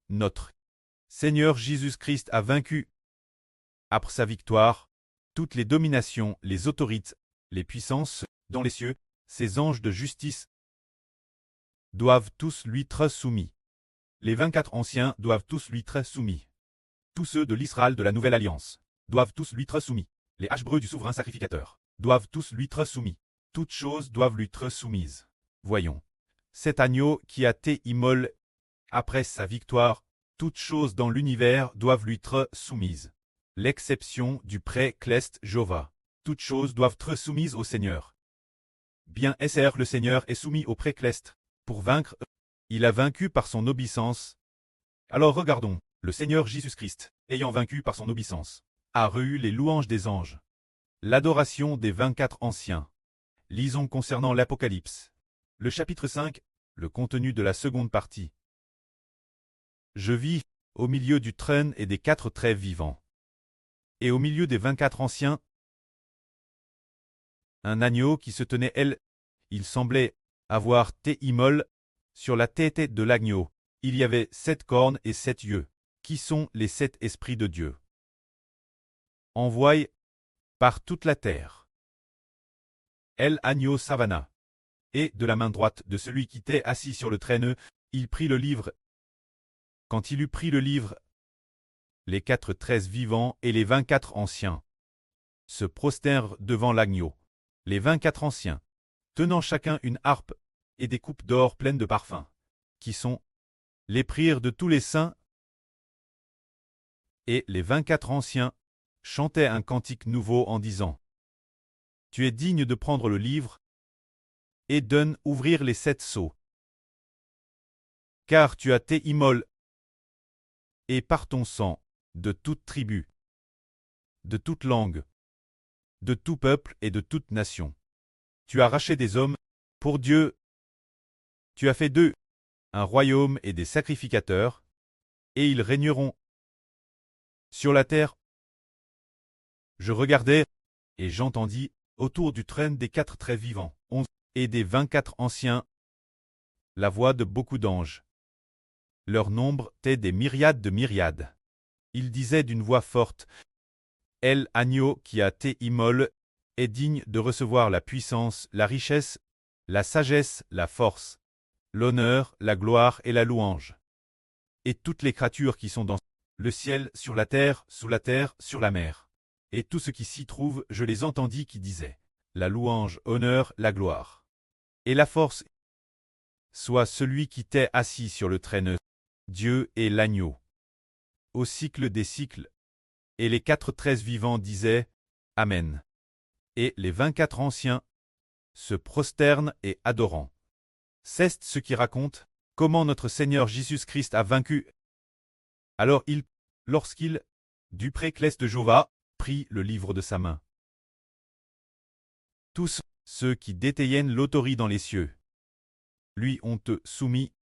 Notre Seigneur Jésus-Christ a vaincu, après sa victoire, toutes les dominations, les autorités, les puissances, dans les cieux, ses anges de justice doivent tous lui être soumis. Les 24 anciens doivent tous lui être soumis. Tous ceux de l'Israël de la Nouvelle Alliance doivent tous lui être soumis. Les Hébreux du souverain sacrificateur doivent tous lui être soumis. Toutes choses doivent lui être soumises. Voyons. Cet agneau qui a été immolé après sa victoire, toutes choses dans l'univers doivent lui être soumises. L'exception du pré-cleste Jéhovah. Toutes choses doivent être soumises au Seigneur. Bien SR le Seigneur est soumis au pré-cleste. Pour vaincre, il a vaincu par son obéissance. Alors regardons, le Seigneur Jésus-Christ, ayant vaincu par son obéissance, a reçu les louanges des anges. L'adoration des 24 anciens. Lisons concernant l'Apocalypse. Le chapitre 5, le contenu de la seconde partie. Je vis, au milieu du trône et des 4 traits vivants, et au milieu des 24 anciens, un agneau qui se tenait il semblait avoir été immolé sur la tête de l'agneau. Il y avait 7 cornes et 7 yeux, qui sont les 7 esprits de Dieu, envoyés par toute la terre. Agneau savana. Et de la main droite de celui qui était assis sur le trône, il prit le livre. Quand il eut pris le livre, les 4 13 vivants et les 24 anciens se prostèrent devant l'agneau. Les 24 anciens, tenant chacun une harpe et des coupes d'or pleines de parfums, qui sont les prières de tous les saints, et les 24 anciens chantaient un cantique nouveau en disant : Tu es digne de prendre le livre et donne ouvrir les 7 sceaux. Car tu as été immolé, et par ton sang, de toute tribu, de toute langue, de tout peuple et de toute nation. Tu as racheté des hommes pour Dieu. Tu as fait d'eux un royaume et des sacrificateurs, et ils régneront sur la terre. Je regardai, et j'entendis, autour du trône des 4 traits vivants, 11, et des 24 anciens, la voix de beaucoup d'anges. Leur nombre était des myriades de myriades. Ils disaient d'une voix forte : Agneau qui a été immolé est digne de recevoir la puissance, la richesse, la sagesse, la force, l'honneur, la gloire et la louange. Et toutes les créatures qui sont dans le ciel, sur la terre, sous la terre, sur la mer. Et tout ce qui s'y trouve, je les entendis qui disaient : La louange, honneur, la gloire et la force soit celui qui était assis sur le trône, Dieu et l'agneau. Au cycle des cycles, et les 4 13 vivants disaient : Amen. Et les 24 anciens se prosternent et adorant. C'est ce qui raconte comment notre Seigneur Jésus-Christ a vaincu. Alors lorsqu'il, du pré-cleste de Jéhovah, prit le livre de sa main. Tous ceux qui détiennent l'autorité dans les cieux lui ont soumis.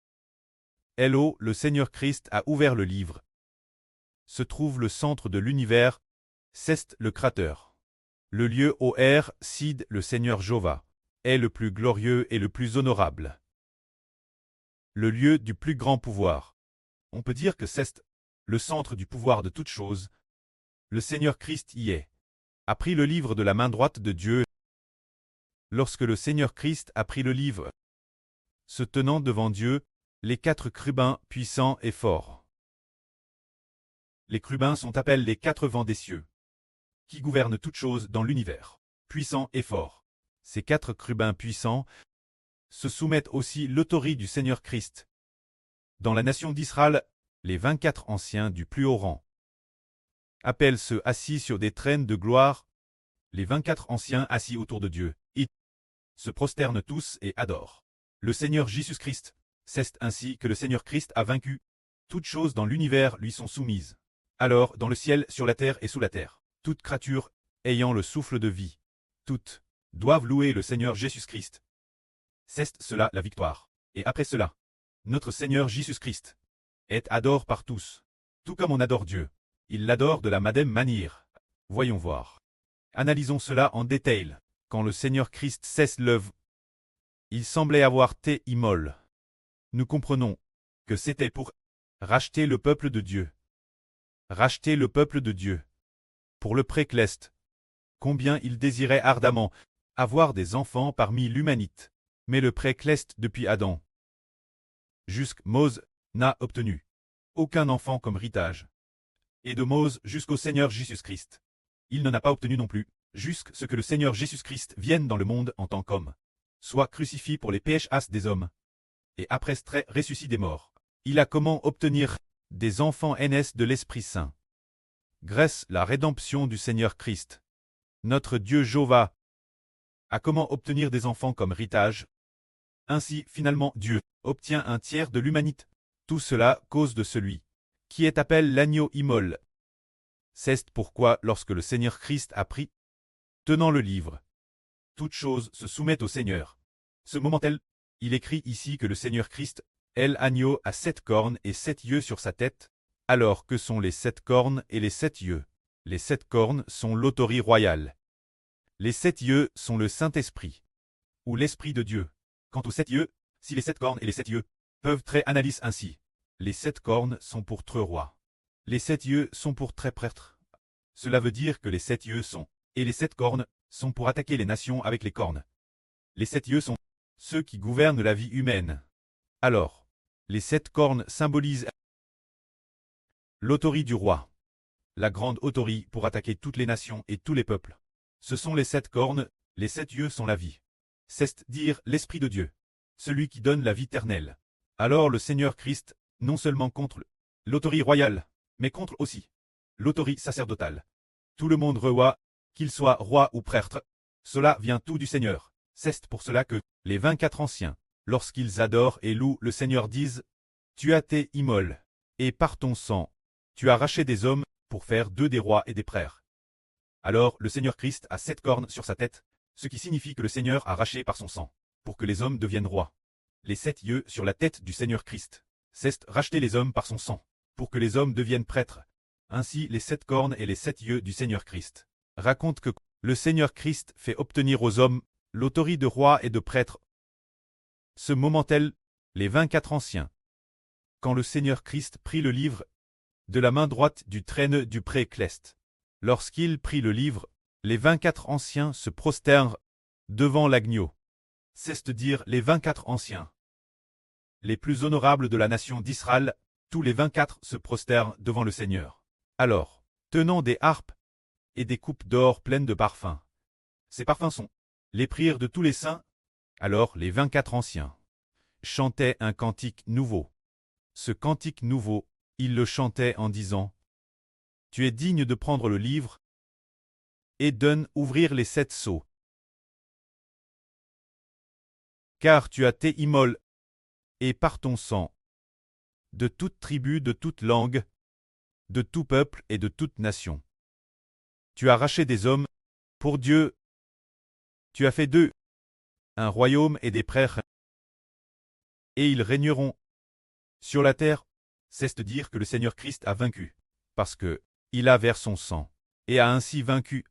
Le Seigneur Christ a ouvert le livre. Se trouve le centre de l'univers, c'est le Créateur. Le lieu Sid, le Seigneur Jéhovah, est le plus glorieux et le plus honorable. Le lieu du plus grand pouvoir. On peut dire que c'est le centre du pouvoir de toutes choses. Le Seigneur Christ y est. A pris le livre de la main droite de Dieu. Lorsque le Seigneur Christ a pris le livre, se tenant devant Dieu, les 4 chérubins puissants et forts. Les chérubins sont appelés les 4 vents des cieux, qui gouvernent toutes choses dans l'univers, puissants et forts. Ces 4 chérubins puissants se soumettent aussi l'autorité du Seigneur Christ. Dans la nation d'Israël, les 24 anciens du plus haut rang appellent ceux assis sur des trônes de gloire, les 24 anciens assis autour de Dieu. Ils se prosternent tous et adorent le Seigneur Jésus-Christ. C'est ainsi que le Seigneur Christ a vaincu. Toutes choses dans l'univers lui sont soumises. Alors, dans le ciel, sur la terre et sous la terre, toute créature ayant le souffle de vie, toutes doivent louer le Seigneur Jésus-Christ. C'est cela la victoire. Et après cela, notre Seigneur Jésus-Christ est adoré par tous. Tout comme on adore Dieu, il l'adore de la même manière. Voyons voir. Analysons cela en détail. Quand le Seigneur Christ cesse l'œuvre, il semblait avoir été immolé. Nous comprenons que c'était pour Racheter le peuple de Dieu. Racheter le peuple de Dieu. Pour le précleste. Combien il désirait ardemment avoir des enfants parmi l'humanité. Mais le précleste depuis Adam jusqu'à Mose n'a obtenu aucun enfant comme héritage. Et de Mose jusqu'au Seigneur Jésus-Christ. Il n'en a pas obtenu non plus, jusqu'à ce que le Seigneur Jésus-Christ vienne dans le monde en tant qu'homme, soit crucifié pour les péchés des hommes, et après très ressuscité des morts. Il a comment obtenir des enfants aînés de l'Esprit Saint. Grâce la rédemption du Seigneur Christ. Notre Dieu Jéhovah a comment obtenir des enfants comme héritage. Ainsi, finalement, Dieu obtient un tiers de l'humanité. Tout cela cause de celui qui est appelé l'agneau immole. C'est pourquoi, lorsque le Seigneur Christ a pris, tenant le livre, toutes choses se soumettent au Seigneur. Ce moment-là, il écrit ici que le Seigneur Christ, l'agneau, a 7 cornes et 7 yeux sur sa tête. Alors que sont les 7 cornes et les 7 yeux? Les 7 cornes sont l'autorité royale. Les 7 yeux sont le Saint-Esprit, ou l'Esprit de Dieu. Quant aux 7 yeux, si les 7 cornes et les 7 yeux peuvent très analyser ainsi. Les 7 cornes sont pour très rois. Les 7 yeux sont pour très prêtres. Cela veut dire que les 7 yeux sont, et les 7 cornes, sont pour attaquer les nations avec les cornes. Les 7 yeux sont ceux qui gouvernent la vie humaine. Alors, les 7 cornes symbolisent l'autorité du roi. La grande autorité pour attaquer toutes les nations et tous les peuples. Ce sont les 7 cornes, les 7 yeux sont la vie. C'est-à-dire l'Esprit de Dieu. Celui qui donne la vie éternelle. Alors le Seigneur Christ, non seulement contre l'autorité royale, mais contre aussi l'autorité sacerdotale. Tout le monde revoit, qu'il soit roi ou prêtre, cela vient tout du Seigneur. C'est pour cela que les 24 anciens, lorsqu'ils adorent et louent le Seigneur, disent « Tu as été immolé, et par ton sang, tu as racheté des hommes pour faire d'eux des rois et des prêtres. » Alors le Seigneur Christ a 7 cornes sur sa tête, ce qui signifie que le Seigneur a racheté par son sang, pour que les hommes deviennent rois. Les 7 yeux sur la tête du Seigneur Christ, c'est racheter les hommes par son sang, pour que les hommes deviennent prêtres. Ainsi les 7 cornes et les 7 yeux du Seigneur Christ racontent que le Seigneur Christ fait obtenir aux hommes l'autorité de roi et de prêtre. Ce moment-là, les 24 anciens, quand le Seigneur Christ prit le livre de la main droite du trône du précleste. Lorsqu'il prit le livre, les 24 anciens se prosternent devant l'agneau. C'est-à-dire les 24 anciens. Les plus honorables de la nation d'Israël, tous les 24 se prosternent devant le Seigneur. Alors, tenant des harpes et des coupes d'or pleines de parfums. Ces parfums sont les prières de tous les saints. Alors les 24 anciens chantaient un cantique nouveau. Ce cantique nouveau, ils le chantaient en disant « Tu es digne de prendre le livre et donne ouvrir les 7 sceaux. Car tu as été immolé, et par ton sang, de toute tribu, de toute langue, de tout peuple et de toute nation. Tu as racheté des hommes pour Dieu. Tu as fait d'eux un royaume et des prêtres, et ils régneront sur la terre. » C'est-à-dire que le Seigneur Christ a vaincu, parce que il a vers son sang, et a ainsi vaincu.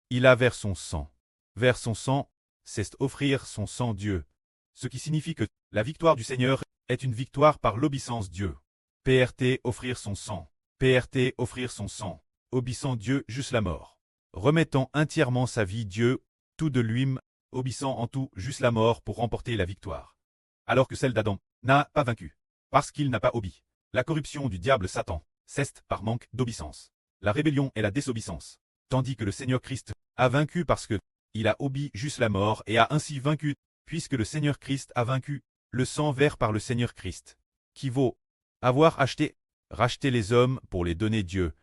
Il a vers son sang. Vers son sang, c'est offrir son sang Dieu. Ce qui signifie que la victoire du Seigneur est une victoire par l'obéissance Dieu. PRT offrir son sang. PRT offrir son sang. Obéissant Dieu jusqu'à la mort. Remettant entièrement sa vie Dieu, tout de lui-même, obéissant en tout jusqu'à la mort pour remporter la victoire. Alors que celle d'Adam n'a pas vaincu, parce qu'il n'a pas obéi. La corruption du diable Satan cesse par manque d'obéissance. La rébellion est la désobéissance. Tandis que le Seigneur Christ a vaincu parce que il a obéi jusqu'à la mort et a ainsi vaincu, puisque le Seigneur Christ a vaincu, le sang vert par le Seigneur Christ, qui vaut avoir racheté les hommes pour les donner Dieu.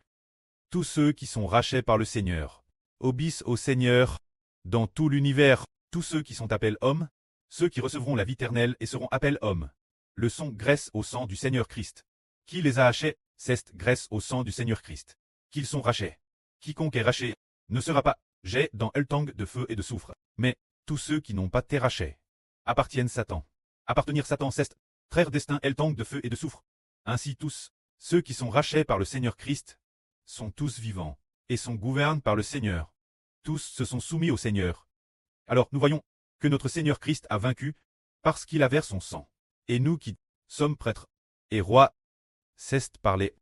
Tous ceux qui sont rachetés par le Seigneur obéissent au Seigneur dans tout l'univers. Tous ceux qui sont appelés hommes, ceux qui recevront la vie éternelle et seront appelés hommes, le sont grâce au sang du Seigneur Christ. Qui les a rachetés, c'est grâce au sang du Seigneur Christ qu'ils sont rachetés. Quiconque est racheté ne sera pas jeté dans le tank de feu et de soufre, mais tous ceux qui n'ont pas été rachetés appartiennent Satan. Appartenir Satan, c'est frère destin le tank de feu et de soufre. Ainsi tous, ceux qui sont rachetés par le Seigneur Christ, sont tous vivants, et sont gouvernés par le Seigneur. Tous se sont soumis au Seigneur. Alors nous voyons que notre Seigneur Christ a vaincu, parce qu'il a versé son sang. Et nous qui sommes prêtres et rois, C'est par les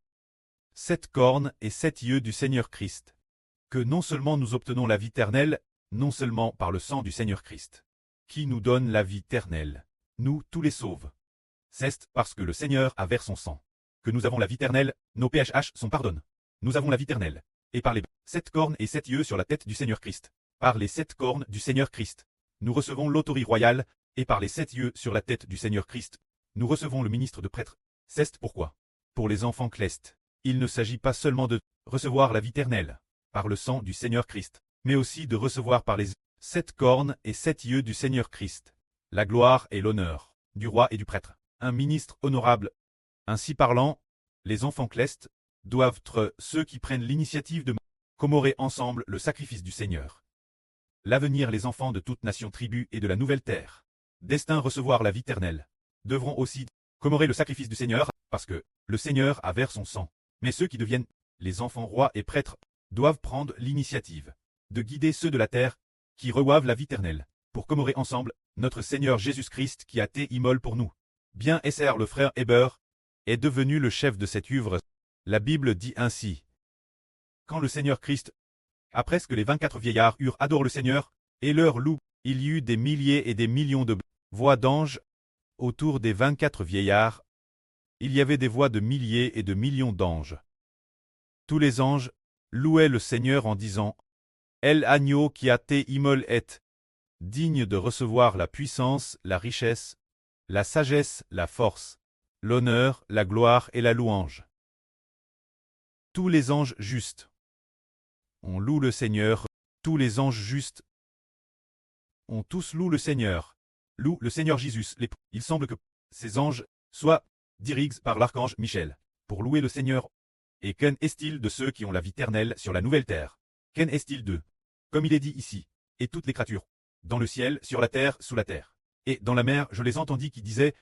7 cornes et 7 yeux du Seigneur Christ que non seulement nous obtenons la vie éternelle, non seulement par le sang du Seigneur Christ, qui nous donne la vie éternelle, nous tous les sauve. C'est parce que le Seigneur a versé son sang que nous avons la vie éternelle, nos PHH sont pardonnés. Nous avons la vie éternelle. Et par les 7 cornes et 7 yeux sur la tête du Seigneur Christ, par les 7 cornes du Seigneur Christ, nous recevons l'autorité royale, et par les 7 yeux sur la tête du Seigneur Christ, nous recevons le ministre de prêtre. C'est pourquoi, pour les enfants clestes, il ne s'agit pas seulement de recevoir la vie éternelle, par le sang du Seigneur Christ, mais aussi de recevoir par les 7 cornes et 7 yeux du Seigneur Christ, la gloire et l'honneur du roi et du prêtre, un ministre honorable. Ainsi parlant, les enfants clestes doivent être ceux qui prennent l'initiative de commémorer ensemble le sacrifice du Seigneur. L'avenir, les enfants de toute nation, tribu et de la nouvelle terre, destinés à recevoir la vie éternelle, devront aussi commémorer le sacrifice du Seigneur, parce que le Seigneur a versé son sang. Mais ceux qui deviennent les enfants rois et prêtres doivent prendre l'initiative de guider ceux de la terre qui reçoivent la vie éternelle, pour commémorer ensemble notre Seigneur Jésus-Christ qui a été immolé pour nous. Bien Esser, le frère Héber, est devenu le chef de cette œuvre. La Bible dit ainsi: quand le Seigneur Christ, après que les 24 vieillards eurent adoré le Seigneur, et leur loup, il y eut des milliers et des millions de voix d'anges autour des 24 vieillards. Il y avait des voix de milliers et de millions d'anges. Tous les anges louaient le Seigneur en disant: El agneau qui a été immolé est digne de recevoir la puissance, la richesse, la sagesse, la force, l'honneur, la gloire et la louange. Tous les anges justes. On loue le Seigneur, tous les anges justes. On tous loue le Seigneur. Loue le Seigneur Jésus. Il semble que ces anges soient dirigés par l'archange Michel pour louer le Seigneur. Et qu'en est-il de ceux qui ont la vie éternelle sur la nouvelle terre? Qu'en est-il d'eux? Comme il est dit ici, et toutes les créatures, dans le ciel, sur la terre, sous la terre, et dans la mer, je les entendis qui disaient: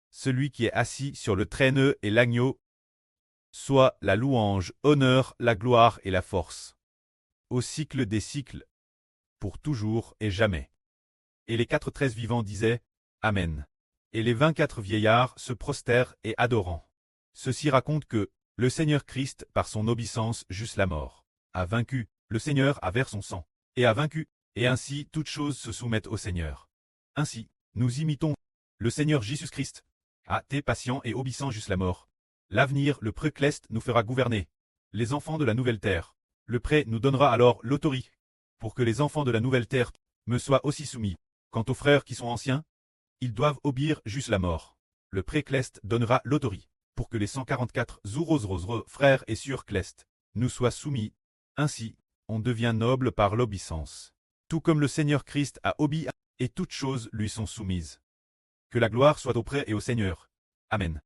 celui qui est assis sur le traîneau et l'agneau, soit la louange, honneur, la gloire et la force, au cycle des cycles, pour toujours et jamais. Et les 4 êtres vivants disaient: Amen. Et les 24 vieillards se prostèrent et adorant. Ceci raconte que le Seigneur Christ, par son obéissance jusqu'à la mort, a vaincu. Le Seigneur a versé son sang, et a vaincu, et ainsi toutes choses se soumettent au Seigneur. Ainsi, nous imitons le Seigneur Jésus-Christ, a été patient et obéissant jusqu'à la mort. L'avenir, le précleste, nous fera gouverner. Les enfants de la nouvelle terre. Le pré nous donnera alors l'autorité, pour que les enfants de la nouvelle terre me soient aussi soumis. Quant aux frères qui sont anciens, ils doivent obéir jusqu'à la mort. Le précleste donnera l'autorité, pour que les 144 frères et sœurs clestes nous soient soumis. Ainsi, on devient noble par l'obéissance. Tout comme le Seigneur Christ a obéi, et toutes choses lui sont soumises. Que la gloire soit auprès et au Seigneur. Amen.